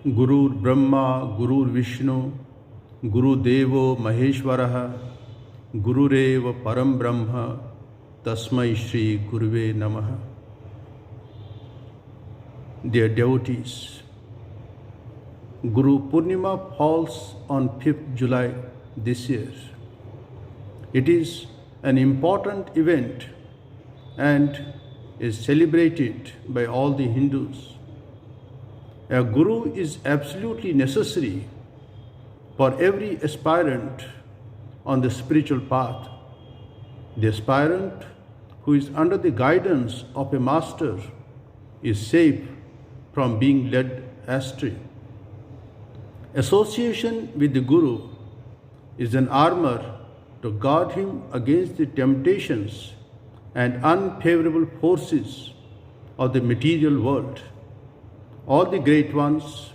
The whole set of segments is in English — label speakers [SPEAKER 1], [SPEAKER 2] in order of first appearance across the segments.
[SPEAKER 1] Gurur Brahma, Gurur Vishnu, Guru Devo Maheshwaraha, Gurureva Param Brahma, Tasmai Shri Guruve Namaha. Dear devotees, Guru Purnima falls on 5th July this year. It is an important event and is celebrated by all the Hindus. A guru is absolutely necessary for every aspirant on the spiritual path. The aspirant who is under the guidance of a master is safe from being led astray. Association with the guru is an armor to guard him against the temptations and unfavorable forces of the material world. All the great ones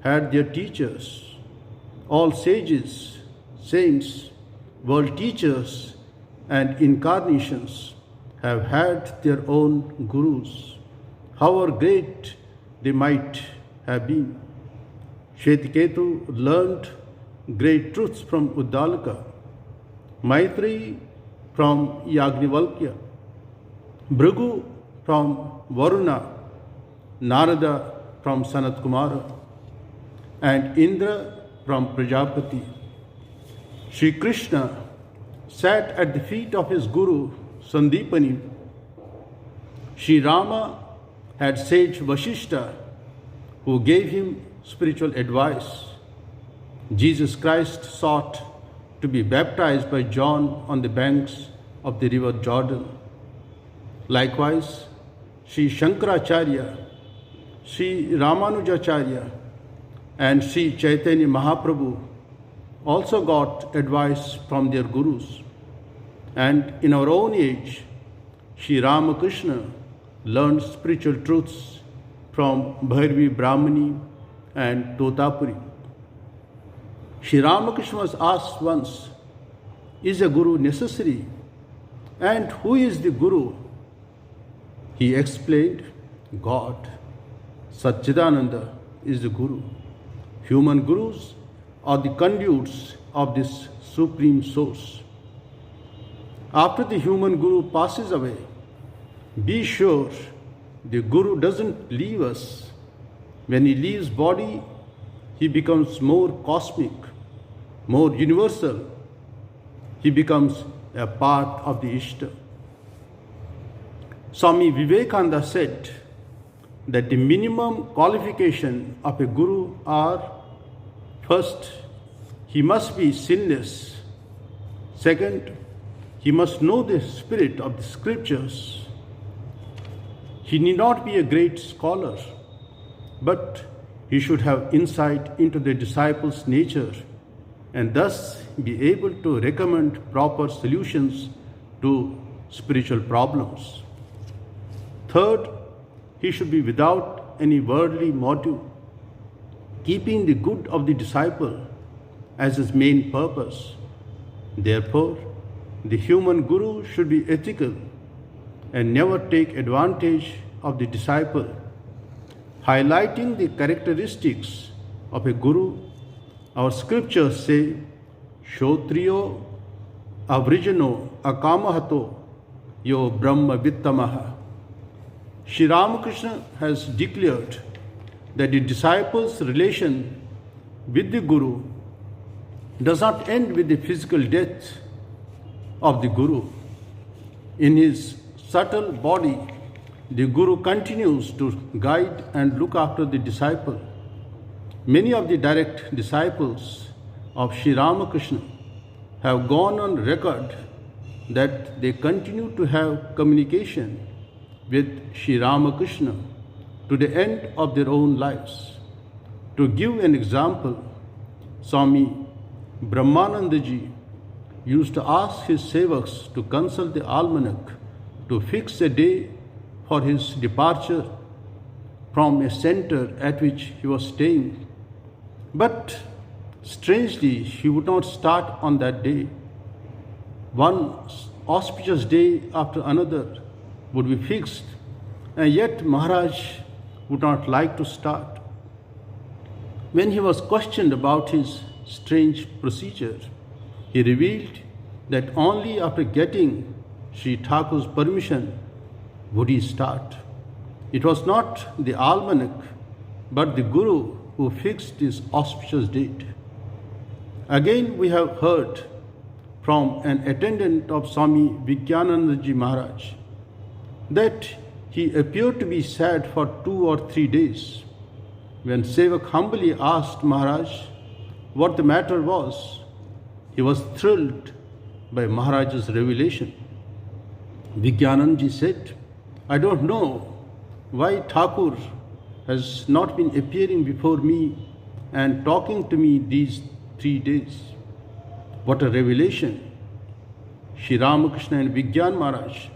[SPEAKER 1] had their teachers. All sages, saints, world teachers, and incarnations have had their own gurus, however great they might have been. Shvetiketu learned great truths from Uddalaka, Maitreyi from Yagnivalkya, Bhrigu from Varuna, Narada from Sanat Kumara, and Indra from Prajapati. Sri Krishna sat at the feet of his guru Sandipani. Sri Rama had sage Vashishta who gave him spiritual advice. Jesus Christ sought to be baptized by John on the banks of the river Jordan. Likewise, Sri Shankaracharya, Sri Ramanujacharya, and Sri Chaitanya Mahaprabhu also got advice from their gurus. And in our own age, Sri Ramakrishna learned spiritual truths from Bhairavi Brahmani and Totapuri. Sri Ramakrishna was asked once, "Is a guru necessary? And who is the guru?" He explained, "God. Satchidananda is the guru. Human gurus are the conduits of this supreme source." After the human guru passes away, be sure the guru doesn't leave us. When he leaves body, he becomes more cosmic, more universal. He becomes a part of the Ishta. Swami Vivekananda said that the minimum qualification of a guru are: first, he must be sinless; second, he must know the spirit of the scriptures. He need not be a great scholar, but he should have insight into the disciple's nature and thus be able to recommend proper solutions to spiritual problems. Third, he should be without any worldly motive, keeping the good of the disciple as his main purpose. Therefore, the human guru should be ethical and never take advantage of the disciple. Highlighting the characteristics of a guru, our scriptures say, "Shotriyo avrijano akamahato yo brahma vittamaha." Sri Ramakrishna has declared that the disciple's relation with the guru does not end with the physical death of the guru. In his subtle body, the guru continues to guide and look after the disciple. Many of the direct disciples of Sri Ramakrishna have gone on record that they continue to have communication with Sri Ramakrishna to the end of their own lives. To give an example, Swami Brahmanandaji used to ask his sevaks to consult the almanac to fix a day for his departure from a center at which he was staying. But strangely, he would not start on that day. One auspicious day after another would be fixed, and yet Maharaj would not like to start. When he was questioned about his strange procedure, he revealed that only after getting Sri Thakur's permission would he start. It was not the almanac, but the Guru who fixed this auspicious date. Again, we have heard from an attendant of Swami Vijnanandaji Maharaj that he appeared to be sad for 2 or 3 days. When Sevak humbly asked Maharaj what the matter was, he was thrilled by Maharaj's revelation. Vijnanandaji said, "I don't know why Thakur has not been appearing before me and talking to me these 3 days. What a revelation!" Sri Ramakrishna and Vijnan Maharaj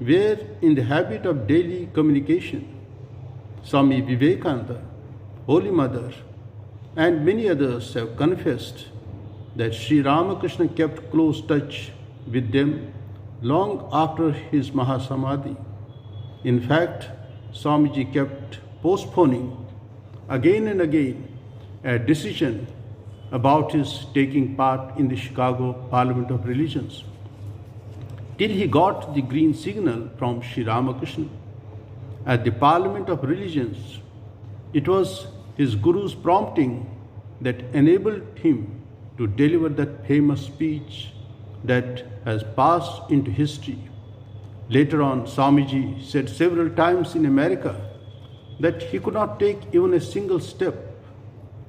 [SPEAKER 1] were in the habit of daily communication. Swami Vivekananda, Holy Mother, and many others have confessed that Sri Ramakrishna kept close touch with them long after his Mahasamadhi. In fact, Swamiji kept postponing again and again a decision about his taking part in the Chicago Parliament of Religions, till he got the green signal from Sri Ramakrishna. At the Parliament of Religions, it was his Guru's prompting that enabled him to deliver that famous speech that has passed into history. Later on, Swamiji said several times in America that he could not take even a single step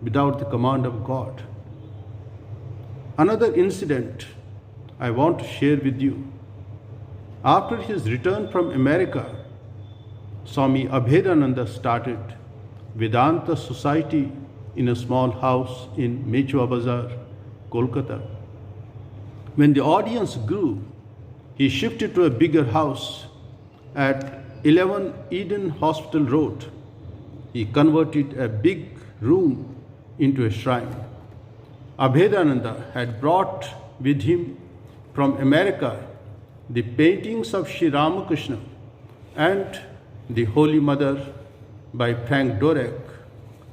[SPEAKER 1] without the command of God. Another incident I want to share with you. After his return from America, Swami Abhedananda started Vedanta Society in a small house in Mechua Bazar, Kolkata. When the audience grew, he shifted to a bigger house at 11 Eden Hospital Road. He converted a big room into a shrine. Abhedananda had brought with him from America the paintings of Sri Ramakrishna and the Holy Mother by Frank Dorek,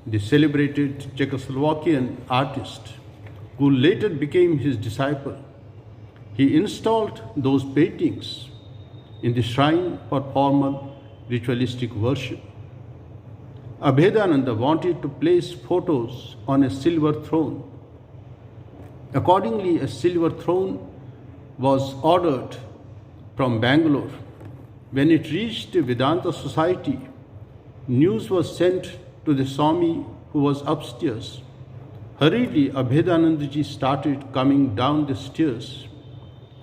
[SPEAKER 1] the celebrated Czechoslovakian artist, who later became his disciple. He installed those paintings in the shrine for formal ritualistic worship. Abhedananda wanted to place photos on a silver throne. Accordingly, a silver throne was ordered from Bangalore. When it reached the Vedanta Society, news was sent to the Swami who was upstairs. Hurriedly, Abhedanandaji started coming down the stairs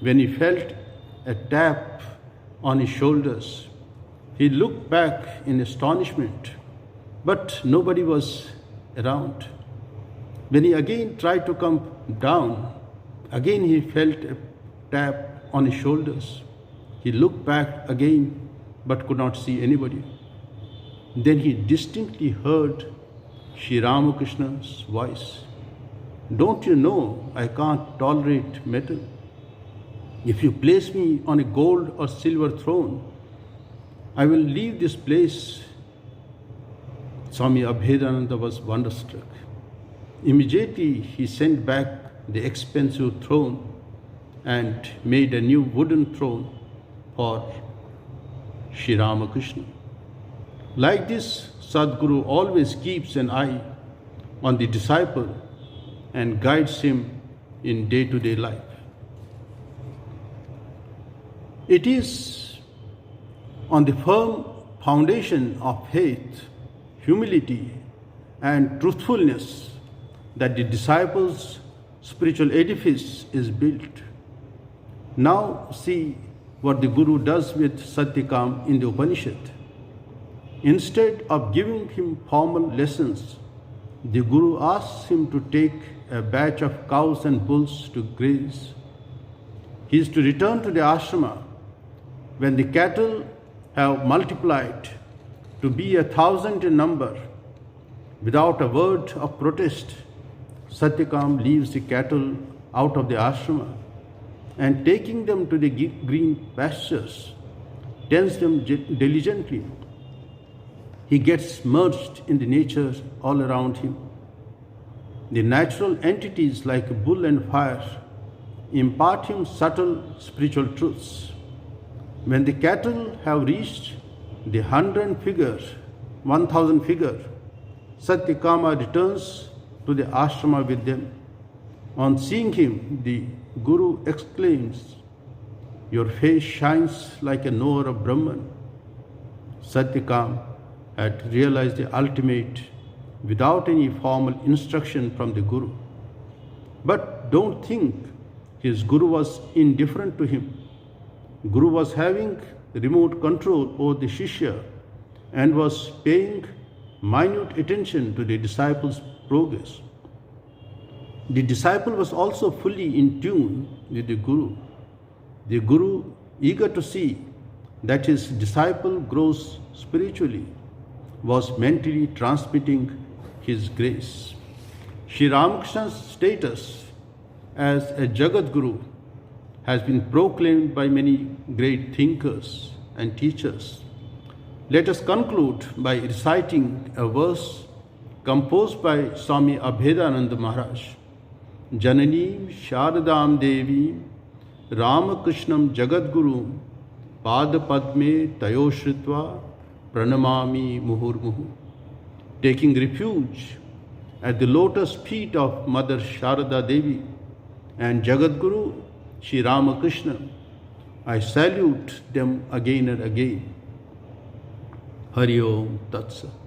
[SPEAKER 1] when he felt a tap on his shoulders. He looked back in astonishment, but nobody was around. When he again tried to come down, again he felt a tap on his shoulders. He looked back again but could not see anybody. Then he distinctly heard Sri Ramakrishna's voice. "Don't you know I can't tolerate metal? If you place me on a gold or silver throne, I will leave this place." Swami Abhedananda was wonderstruck. Immediately he sent back the expensive throne and made a new wooden throne for Sri Ramakrishna. Like this, Sadguru always keeps an eye on the disciple and guides him in day-to-day life. It is on the firm foundation of faith, humility, and truthfulness that the disciple's spiritual edifice is built. Now see what the Guru does with Satyakam in the Upanishad. Instead of giving him formal lessons, the Guru asks him to take a batch of cows and bulls to graze. He is to return to the ashrama when the cattle have multiplied to be 1,000 in number. Without a word of protest, Satyakam leaves the cattle out of the ashrama and, taking them to the green pastures, tends them diligently. He gets merged in the nature all around him. The natural entities like bull and fire impart him subtle spiritual truths. When the cattle have reached the 1,000 figure, Satyakama returns to the ashrama with them. On seeing him, the Guru exclaims, "Your face shines like a knower of Brahman." Satyakam had realized the ultimate without any formal instruction from the Guru. But don't think his Guru was indifferent to him. Guru was having remote control over the Shishya and was paying minute attention to the disciple's progress. The disciple was also fully in tune with the Guru. The Guru, eager to see that his disciple grows spiritually, was mentally transmitting his grace. Sri Ramakrishna's status as a Jagat Guru has been proclaimed by many great thinkers and teachers. Let us conclude by reciting a verse composed by Swami Abhedananda Maharaj. Jananim Sharadam Devi Ramakrishnam Jagadguru Pada Padme Tayoshritva Pranamami Muhurmuhu. Taking refuge at the lotus feet of Mother Sharada Devi and Jagadguru Sri Ramakrishna, I salute them again and again. Hari Om Tat Sat.